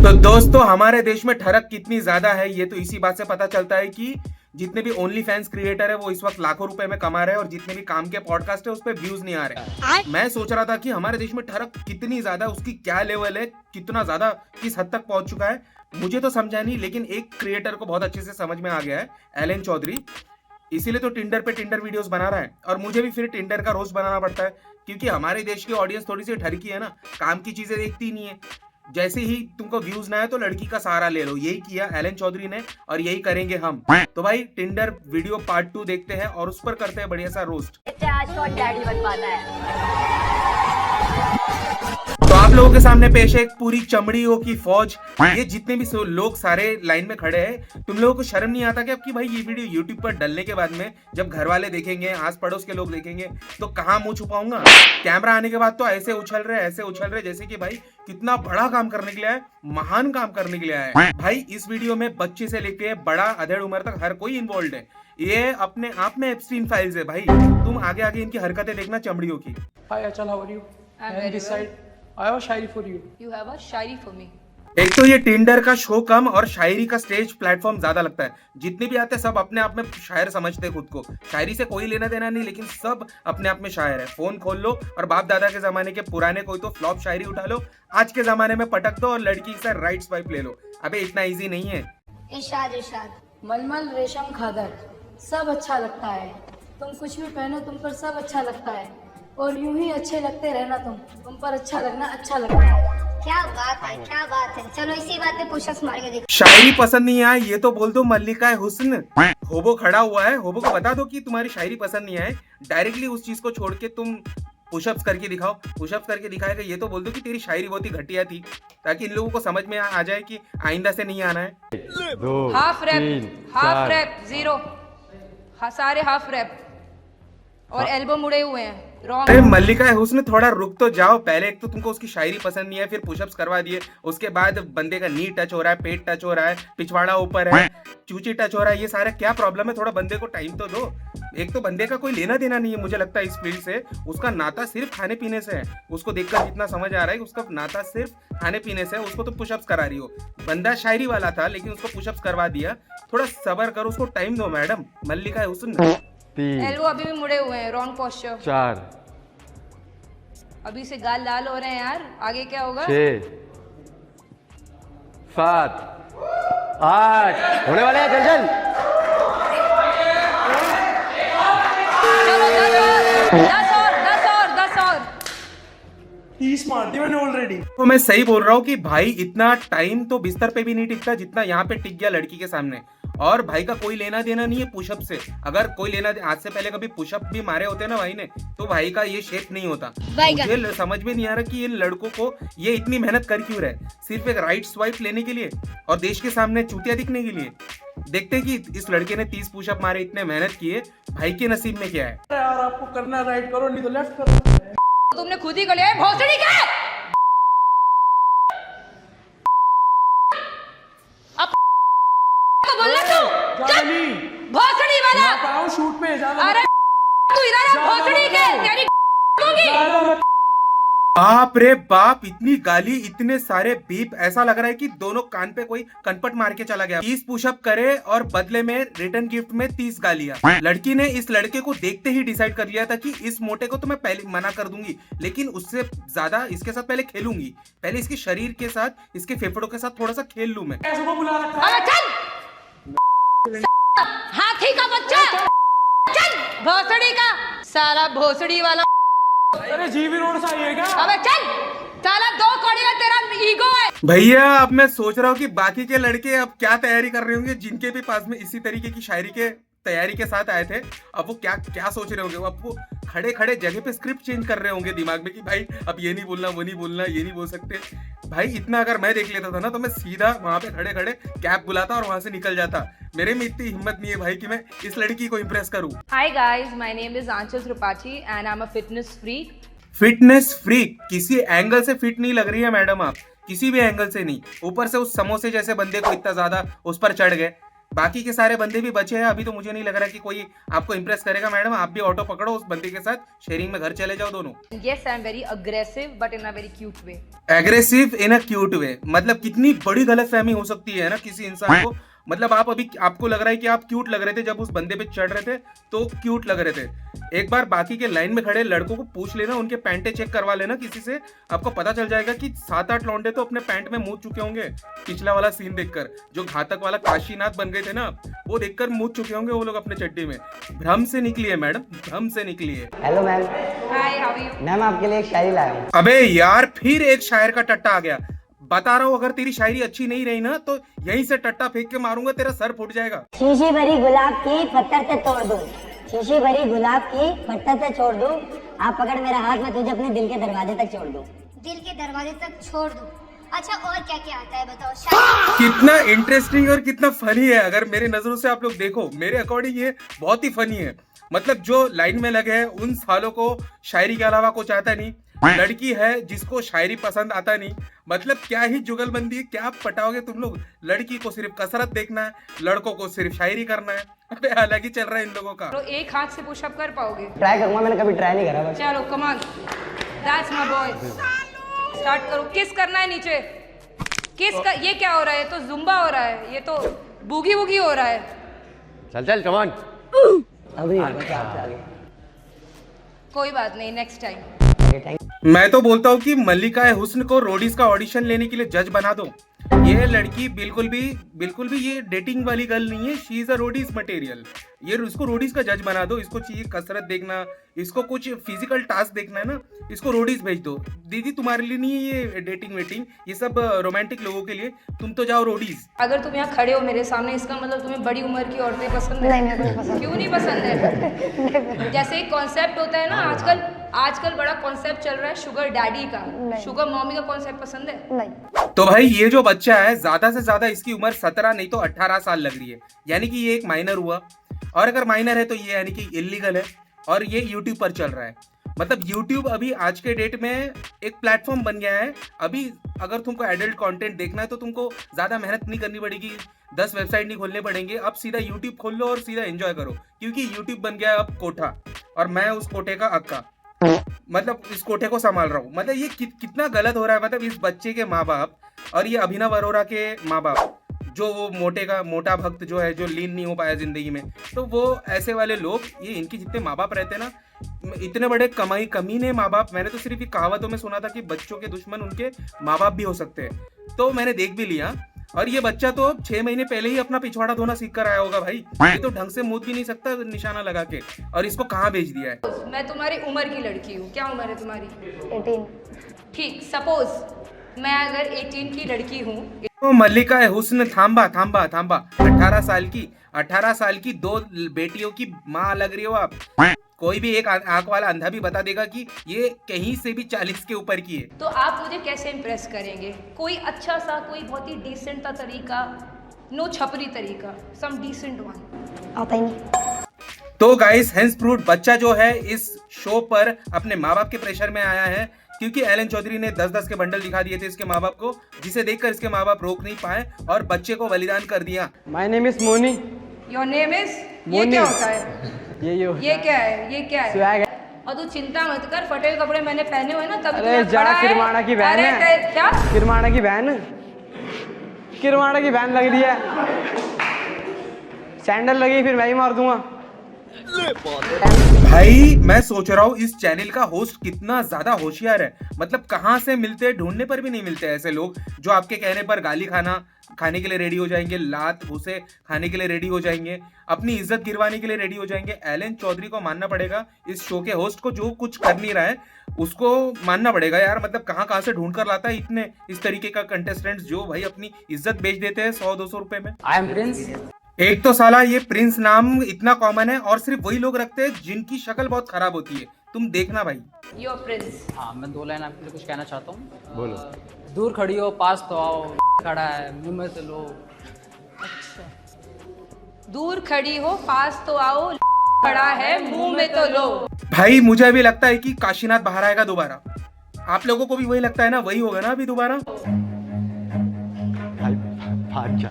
तो दोस्तों हमारे देश में ठरक कितनी ज्यादा है ये तो इसी बात से पता चलता है कि जितने भी ओनली फैंस क्रिएटर है वो इस वक्त लाखों रुपए में कमा रहे हैं और जितने भी काम के पॉडकास्ट है उस पर व्यूज नहीं आ रहे। मैं सोच रहा था कि हमारे देश में ठरक कितनी ज्यादा, उसकी क्या लेवल है, कितना ज्यादा किस हद तक पहुंच चुका है, मुझे तो समझा नहीं, लेकिन एक क्रिएटर को बहुत अच्छे से समझ में आ गया है, एलन चौधरी। इसीलिए तो टिंडर पे टिंडर वीडियोस बना रहा है और मुझे भी फिर टिंडर का रोस्ट बनाना पड़ता है क्योंकि हमारे देश की ऑडियंस थोड़ी सी ठरकी है ना, काम की चीजें देखती नहीं है। जैसे ही तुमको व्यूज ना आए तो लड़की का सहारा ले लो, यही किया एलन चौधरी ने और यही करेंगे हम। तो भाई टिंडर वीडियो पार्ट 2 देखते हैं और उस पर करते हैं बढ़िया सा रोस्ट। आज कौन डैडी बन पाता है। तो आप लोगों के सामने पेश है एक पूरी चमड़ियों की फौज। ये जितने भी लोग सारे लाइन में खड़े हैं, तुम लोगों को शर्म नहीं आता क्या कि भाई ये वीडियो यूट्यूब पर डलने के बाद में जब घर वाले देखेंगे, आस पड़ोस के लोग देखेंगे तो कहाँ मुंह छुपाऊंगा। कैमरा आने के बाद तो ऐसे उछल रहे जैसे कि भाई कितना बड़ा काम करने के लिए है, महान काम करने के लिए है। भाई इस वीडियो में बच्चे से लेके बड़ा अधेड़ उम्र तक हर कोई इन्वॉल्व है। ये अपने आप में एप्स्टीन फाइल्स है भाई। तुम आगे आगे इनकी हरकतें देखना चमड़ियों की। Hi Achal, how are you? I'm And very this well. side, I have a Shayari for you. You have a Shayari for me. एक तो ये टिंडर का शो कम और शायरी का स्टेज प्लेटफॉर्म ज्यादा लगता है। जितने भी आते हैं सब अपने आप में शायर समझते हैं खुद को। शायरी से कोई लेना देना नहीं, लेकिन सब अपने आप में शायर है। फोन खोल लो और बाप दादा के जमाने के पुराने कोई तो फ्लॉप शायरी उठा लो, आज के जमाने में पटक दो और लड़की से राइट स्वाइप ले लो। अबे इतना इजी नहीं है। इरशाद इरशाद मलमल रेशम खादर सब अच्छा लगता है, तुम कुछ भी पहनो तुम पर सब अच्छा लगता है और यूं ही अच्छे लगते रहना, तुम पर अच्छा लगना अच्छा लगता है। क्या बात है, क्या बात है। चलो इसी बात पे पुशअप्स मार के देखो। शायरी पसंद नहीं आए ये तो बोल दो मल्लिका हुस्न। होबो खड़ा हुआ है, होबो को बता दो कि तुम्हारी शायरी पसंद नहीं आए। डायरेक्टली उस चीज को छोड़ के तुम पुशअप्स करके दिखाओ। पुशअप्स करके दिखाएगा ये तो बोल दो कि तेरी शायरी बहुत ही घटिया थी, ताकि इन लोगों को समझ में आ जाए कि आइंदा से नहीं आना है। हाफ रैप जीरो, सारे हाफ रैप और एल्बो मुड़े हुए हैं। अरे मल्लिका हुस्न थोड़ा रुक तो जाओ। पहले एक तो तुमको उसकी शायरी पसंद नहीं है, फिर पुशअप्स करवा दिए, उसके बाद बंदे का नी टच हो रहा है, पेट टच हो रहा है, पिछवाड़ा ऊपर है, चूची टच हो रहा है। ये सारा क्या प्रॉब्लम है? थोड़ा बंदे को टाइम तो दो। एक तो बंदे का कोई लेना देना नहीं है मुझे लगता है इस फील्ड से। उसका नाता सिर्फ खाने पीने से है। उसको देखकर जितना समझ आ रहा है कि उसका नाता सिर्फ खाने पीने से है। उसको तो पुशअप्स करा रही हो। बंदा शायरी वाला था लेकिन उसको पुशअप्स करवा दिया। थोड़ा सबर करो, उसको टाइम दो मैडम। मल्लिका हुस्न। एल्बो अभी भी मुड़े हुए हैं, रॉन्ग पोस्चर। 4 अभी से गाल लाल हो रहे हैं यार, आगे क्या होगा? 6 7 8 होने वाले हैं, चल चल। चलो 10 और 30 मार दी मैंने ऑलरेडी। तो मैं सही बोल रहा हूँ कि भाई इतना टाइम तो बिस्तर पे भी नहीं टिकता जितना यहाँ पे टिक गया लड़की के सामने। और भाई का कोई लेना देना नहीं है पुशअप से। अगर कोई लेना आज से पहले कभी पुशअप भी मारे होते ना भाई ने, तो भाई का ये शेप नहीं होता। मुझे समझ में नहीं आ रहा कि ये लड़कों को ये इतनी मेहनत कर क्यों रहे, सिर्फ एक राइट स्वाइप लेने के लिए और देश के सामने चूतिया दिखने के लिए। देखते हैं कि इस लड़के ने 30 पुशअप मारे, इतने मेहनत किए, भाई के नसीब में क्या है। यार आपको करना है राइट करो, नहीं तो लेफ्ट करो। तुमने खुद ही कर लिया है, भोसड़ी का। अब तो बोल रहा तू ज्यादा नहीं, भोसड़ी वाला। यहाँ पे आओ शूट में ज्यादा अरे तू इधर आ, भोसड़ी के तेरी दूंगी। ज्यादा मत। बाप रे बाप, इतनी गाली, इतने सारे बीप। ऐसा लग रहा है कि दोनों कान पे कोई कनपट मार के चला गया। 30 पुशअप करे और बदले में रिटर्न गिफ्ट में 30 गालियां। लड़की ने इस लड़के को देखते ही डिसाइड कर लिया था कि इस मोटे को तो मैं पहले मना कर दूंगी, लेकिन उससे ज्यादा इसके साथ पहले खेलूंगी। पहले इसके शरीर के साथ, इसके फेफड़ों के साथ थोड़ा सा खेल लूं मैं। ऐसे को बुला रखा है। अबे चल हाथी का बच्चा, चल भोसड़ी का साला, भोसड़ी वाला। अरे जीवी रोड से आइएगा। अबे चल साला, 2 कौड़ी का तेरा ईगो है। भैया अब मैं सोच रहा हूँ कि बाकी के लड़के अब क्या तैयारी कर रहे होंगे, जिनके भी पास में इसी तरीके की शायरी के तैयारी के साथ आए थे। अब वो क्या क्या सोच रहे होंगे। अब वो खड़े खड़े जगह पे स्क्रिप्ट चेंज कर रहे होंगे दिमाग में कि भाई अब ये नहीं बोलना, वो नहीं बोलना, ये नहीं बोल सकते। भाई इतना अगर मैं देख लेता था ना तो मैं सीधा वहां पे खड़े खड़े कैब बुलाता और वहां से निकल जाता। मेरे में इतनी हिम्मत नहीं है भाई कि मैं इस लड़की को इम्प्रेस करूं। Hi guys, my name is Anchal Tripathi and I'm a fitness freak. Fitness freak किसी एंगल से फिट नहीं लग रही है मैडम आप, किसी भी एंगल से नहीं। ऊपर से उस समोसे जैसे बंदे को इतना ज्यादा उस पर चढ़ गए। बाकी के सारे बंदे भी बचे हैं। अभी तो मुझे नहीं लग रहा कि कोई आपको इम्प्रेस करेगा। मैडम आप भी ऑटो पकड़ो, उस बंदे के साथ शेयरिंग में घर चले जाओ दोनों। Yes, I'm very aggressive, but in a very cute way. Aggressive in a cute way, मतलब कितनी बड़ी गलतफहमी हो सकती है ना किसी इंसान को। मतलब आप अभी आपको लग रहा है कि आप क्यूट लग रहे थे, जब उस बंदे पे चढ़ रहे थे तो क्यूट लग रहे थे। एक बार बाकी के लाइन में खड़े लड़कों को पूछ लेना, उनके पैंटे चेक करवा लेना किसी से, आपको पता चल जाएगा कि 7-8 लौंडे तो अपने पैंट में मुँह चुके होंगे पिछला वाला सीन देखकर। जो घातक वाला काशीनाथ बन गए थे ना, वो देखकर मुँह चुके होंगे वो लोग अपने चड्डी में। भ्रम से निकली है मैडम, भ्रम से निकली है। Hello ma'am. Hi, how are you? Ma'am आपके लिए एक शायरी लाया हूँ। अबे यार फिर एक शायर का टट्टा आ गया। बता रहा हूँ अगर तेरी शायरी अच्छी नहीं रही ना तो यहीं से टट्टा फेंक के मारूंगा, तेरा सर फूट जाएगा। शीशी भरी गुलाब की पत्थर से तोड़ दूं, शीशी भरी गुलाब की पत्थर से छोड़ दूं, आप पकड़ मेरा हाथ, मैं तुझे अपने दिल के दरवाजे तक छोड़ दूं। दिल के दरवाजे तक छोड़ दूं। अच्छा और क्या क्या आता है बताओ। शायरी कितना इंटरेस्टिंग और कितना फनी है। अगर मेरे नजरों से आप लोग देखो, मेरे अकॉर्डिंग ये बहुत ही फनी है। मतलब जो लाइन में लगे हैं उन सालों को शायरी के अलावा कुछ आता नहीं। लड़की है जिसको शायरी पसंद आता नहीं, मतलब क्या ही जुगलबंदी है, क्या पटाओगे तुम लोग। लड़की को सिर्फ कसरत देखना है, लड़कों को सिर्फ शायरी करना है। अबे अलग ही चल रहा है इन लोगों का। तो एक हाथ से पुशअप कर पाओगे? ट्राई करूंगा, मैंने कभी ट्राई नहीं करा बस। चलो कमान, दैट्स माय बॉय। स्टार्ट करो। किस करना है नीचे, किस का। ये क्या हो रहा है? ये तो जुम्बा हो रहा है, ये तो बूगी वूगी हो रहा है। चल चल कम ऑन। अभी आगे। कोई बात नहीं, नेक्स्ट टाइम। मैं तो बोलता हूँ कि मल्लिका हुस्न को रोडीज का ऑडिशन लेने के लिए जज बना दो। ये लड़की बिल्कुल भी ये डेटिंग वाली गर्ल नहीं है। She is a Roadies material. ये इसको रोडीज का जज बना दो। इसको चाहिए कसरत देखना, इसको कुछ फिजिकल टास्क देखना है ना, इसको रोडीज भेज दो। दीदी तुम्हारे लिए नहीं है ये डेटिंग वेटिंग, ये सब रोमांटिक लोगों के लिए, तुम तो जाओ रोडीज। अगर तुम यहाँ खड़े हो मेरे सामने, इसका मतलब तुम्हें बड़ी उम्र की औरतें पसंद है? नहीं, मेरे को नहीं पसंद। क्यों नहीं पसंद है? जैसे एक कॉन्सेप्ट होता है ना आजकल बड़ा कॉन्सेप्ट चल रहा है शुगर डैडी का, शुगर मॉमी का कॉन्सेप्ट पसंद है? नहीं। तो भाई ये जो बच्चा है ज्यादा से ज्यादा इसकी उम्र 17 नहीं तो 18 साल लग रही है, यानी कि ये एक माइनर हुआ। और अगर माइनर है तो ये यानी कि इलीगल है, और ये यूट्यूब पर चल रहा है। मतलब यूट्यूब अभी आज के डेट में एक प्लेटफॉर्म बन गया है। अभी अगर तुमको एडल्ट कंटेंट देखना है तो तुमको ज्यादा मेहनत नहीं करनी पड़ेगी, 10 वेबसाइट नहीं खोलने पड़ेंगे। अब सीधा यूट्यूब खोल लो और सीधा एंजॉय करो, क्योंकि यूट्यूब बन गया है अब कोठा, और मैं उस कोठे का अक्का, मतलब इस कोठे को संभाल रहा हूँ। मतलब ये कितना गलत हो रहा है। मतलब इस बच्चे के माँ बाप और ये अभिनव अरोरा के माँ बाप, जो वो मोटा भक्त जो है, जो लीन नहीं हो पाया जिंदगी में, तो वो ऐसे वाले लोग, ये इनके जितने माँ बाप रहते हैं ना, इतने बड़े कमीने माँ बाप। मैंने तो सिर्फ ये कहावतों में सुना था कि बच्चों के दुश्मन उनके माँ बाप भी हो सकते हैं, तो मैंने देख भी लिया। और ये बच्चा तो 6 महीने पहले ही अपना पिछवाड़ा धोना सीख कर आया होगा भाई। ये तो ढंग से मूत भी नहीं सकता निशाना लगा के, और इसको कहाँ भेज दिया है। मैं तुम्हारी उम्र की लड़की हूँ। क्या उम्र है तुम्हारी? 18। ठीक, सपोज मैं अगर 18 की लड़की हूँ। तो मल्लिका हुस्न थांबा 18 साल की 2 बेटियों की माँ लग रही हो आप। कोई भी एक आंख वाला अंधा भी बता देगा कि ये कहीं से भी 40 के ऊपर की है। तो आप मुझे कैसे इम्प्रेस करेंगे? कोई अच्छा सा, कोई बहुत ही डिसेंट सा तरीका, नो छपरी तरीका, सम डिसेंट वन। आता ही नहीं। तो गाइस हेंस प्रूव्ड, बच्चा जो है इस शो पर अपने माँ बाप के प्रेशर में आया है, क्योंकि एलन चौधरी ने 10-10 के बंडल दिखा दिए थे इसके माँ बाप को, जिसे देखकर इसके माँ बाप रोक नहीं पाए और बच्चे को बलिदान कर दिया। My name is Moni. Your name is? ये मोनी। क्या होता है? ये क्या है? ये क्या है? स्वैग है। और तू चिंता मत कर, फटे कपड़े मैंने पहने हुए ना, तब अरे जा, किरमाणा की बहन है। क्या? किरमाणा की बहन लग रही है। सैंडल लगी फिर मैं ही मार दूंगा। भाई मैं सोच रहा हूँ इस चैनल का होस्ट कितना ज्यादा होशियार है। मतलब कहाँ से मिलते हैं, ढूंढने पर भी नहीं मिलते ऐसे लोग जो आपके कहने पर गाली खाने के लिए रेडी हो जाएंगे, लात भूसे खाने के लिए रेडी हो जाएंगे, अपनी इज्जत गिरवाने के लिए रेडी हो जाएंगे। एलन चौधरी को मानना पड़ेगा, इस शो के होस्ट को, जो कुछ कर नहीं रहा है उसको मानना पड़ेगा यार। मतलब कहाँ से ढूंढ कर लाता है इतने इस तरीके का कंटेस्टेंट्स जो भाई अपनी इज्जत बेच देते हैं 100-200 रुपए में। I am Prince. एक तो साला ये प्रिंस नाम इतना कॉमन है और सिर्फ वही लोग रखते हैं जिनकी शक्ल बहुत खराब होती है। तुम देखना भाई। Your Prince. हाँ, मैं 2 लाइन आपके लिए कुछ कहना चाहता हूँ। बोलो। दूर खड़ी हो पास तो आओ, खड़ा है मुंह में तो लो। अच्छा, दूर खड़ी हो पास तो आओ, खड़ा है मुंह में तो लो। भाई मुझे अभी लगता है कि काशीनाथ बाहर आएगा दोबारा। आप लोगों को भी वही लगता है ना? वही होगा ना अभी दोबारा। भाग जा।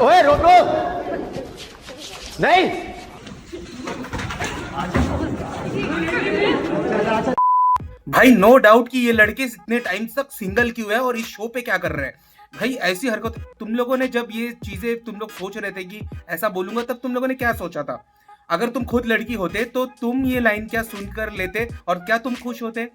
ओए रोक रो नहीं भाई नो डाउट कि ये लड़के इतने टाइम तक सिंगल क्यों है और इस शो पे क्या कर रहे हैं भाई। ऐसी हरकत तुम लोगों ने जब ये चीजें तुम लोग सोच रहे थे कि ऐसा बोलूंगा, तब तुम लोगों ने क्या सोचा था? अगर तुम खुद लड़की होते तो तुम ये लाइन क्या सुनकर लेते और क्या तुम खुश होते?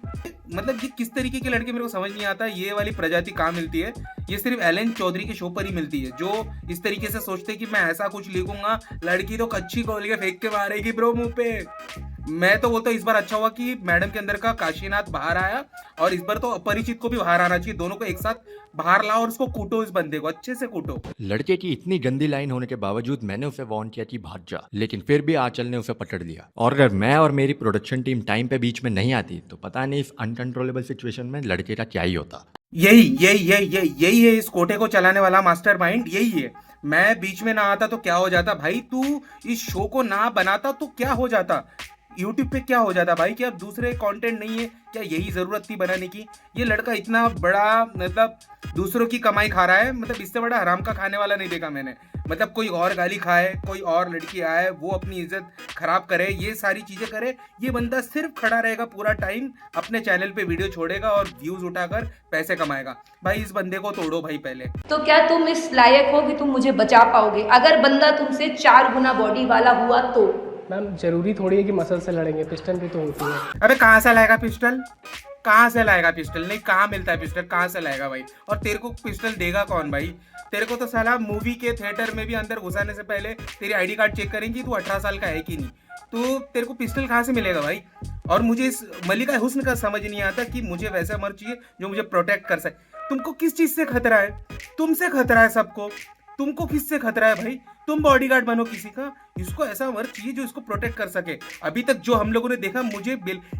मतलब ये किस तरीके के लड़के मेरे को समझ नहीं आता। ये वाली प्रजाति कहाँ मिलती है? ये सिर्फ एलन चौधरी के शो पर ही मिलती है, जो इस तरीके से सोचते कि मैं ऐसा कुछ लिखूंगा लड़की तो कच्ची खोल के फेंक के मारेगी ब्रो मुंह पे। मैं तो बोलता हूँ इस बार अच्छा हुआ कि मैडम के अंदर का काशीनाथ बाहर आया, और इस बार तो अपरिचित को भी बाहर आना चाहिए। दोनों को एक साथ बाहर लाओ और उसको कूटो, इस बंदे को अच्छे से कूटो। लड़के की इतनी गंदी लाइन होने के बावजूद मैंने उसे वार्न किया कि भाग जा, लेकिन फिर भी आंचल ने उसे पकड़ लिया। और अगर मैं और मेरी प्रोडक्शन टीम टाइम पे बीच में नहीं आती तो पता नहीं इस अनकंट्रोलेबल सिचुएशन में लड़के का क्या ही होता। यही है इस कोटे को चलाने वाला मास्टरमाइंड, यही है। मैं बीच में ना आता तो क्या हो जाता भाई? तू इस शो को ना बनाता तो क्या हो जाता? YouTube पे क्या हो जाता भाई? क्या दूसरे कंटेंट नहीं है क्या? यही जरूरत थी बनाने की? ये लड़का इतना बड़ा मतलब दूसरों की कमाई खा रहा है, मतलब इससे बड़ा हराम का खाने वाला नहीं देखा मैंने। मतलब कोई और गाली खाए, कोई और लड़की आए, वो अपनी इज्जत खराब करे, ये सारी चीजें करे, ये बंदा सिर्फ खड़ा रहेगा पूरा टाइम, अपने चैनल पे वीडियो छोड़ेगा और व्यूज उठाकर पैसे कमाएगा। भाई इस बंदे को तोड़ो भाई पहले। तो क्या तुम इस लायक हो कि तुम मुझे बचा पाओगे? अगर बंदा तुमसे 4 गुना बॉडी वाला हुआ तो? मैम जरूरी थोड़ी है कि मसल से लड़ेंगे, पिस्टल भी तो होती है। अबे कहाँ से लाएगा पिस्टल? कहाँ से लाएगा पिस्टल? नहीं, कहाँ मिलता है पिस्टल? कहाँ से लाएगा भाई? और तेरे को पिस्टल देगा कौन भाई? तेरे को तो साला मूवी के थिएटर में भी अंदर घुसाने से पहले तेरी आईडी कार्ड चेक करेंगी तू 18 साल का है कि नहीं। तो तेरे को पिस्टल कहाँ से मिलेगा भाई? और मुझे इस मल्लिका हुस्न का समझ नहीं आता कि मुझे वैसा मर्द चाहिए जो मुझे प्रोटेक्ट कर सके। तुमको किस चीज से खतरा है? तुमसे खतरा है सबको। तुमको किससे खतरा है भाई? तुम बॉडीगार्ड बनो किसी का। इसको ऐसा मर्द चाहिए जो इसको प्रोटेक्ट कर सके। अभी तक जो हम लोगों ने देखा, मुझे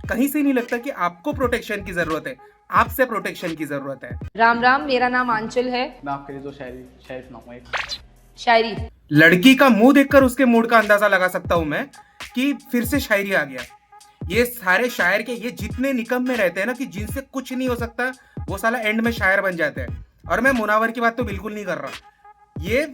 कहीं से नहीं लगता कि आपको प्रोटेक्शन की जरूरत है, आपसे प्रोटेक्शन की जरूरत है। राम राम, मेरा नाम आंचल है। मैं आपके लिए तो शायरी सुनाऊंगा एक। शायरी? लड़की का मुंह देखकर उसके मूड का अंदाजा लगा सकता हूं मैं कि फिर से शायरी आ गया। ये सारे शायर के ये जितने निकम में रहते हैं ना कि जिनसे कुछ नहीं हो सकता, वो साला एंड में शायर बन जाते हैं। और मैं मुनावर की बात तो बिल्कुल नहीं कर रहा। ये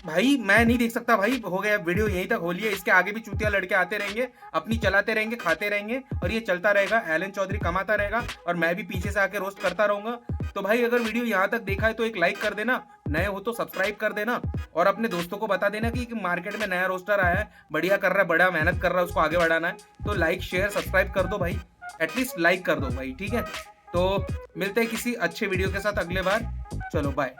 भाई मैं नहीं देख सकता भाई। हो गया, वीडियो यहीं तक होली है। इसके आगे भी चूतिया लड़के आते रहेंगे, अपनी चलाते रहेंगे, खाते रहेंगे, और ये चलता रहेगा। एलन चौधरी कमाता रहेगा और मैं भी पीछे से आके रोस्ट करता रहूंगा। तो भाई अगर वीडियो यहाँ तक देखा है तो एक लाइक कर देना, नए हो तो सब्सक्राइब कर देना, और अपने दोस्तों को बता देना कि मार्केट में नया रोस्टर आया है, बढ़िया कर रहा है, बड़ा मेहनत कर रहा है, उसको आगे बढ़ाना है। तो लाइक शेयर सब्सक्राइब कर दो भाई, एटलीस्ट लाइक कर दो भाई, ठीक है। तो मिलते हैं किसी अच्छे वीडियो के साथ अगले बार। चलो बाय।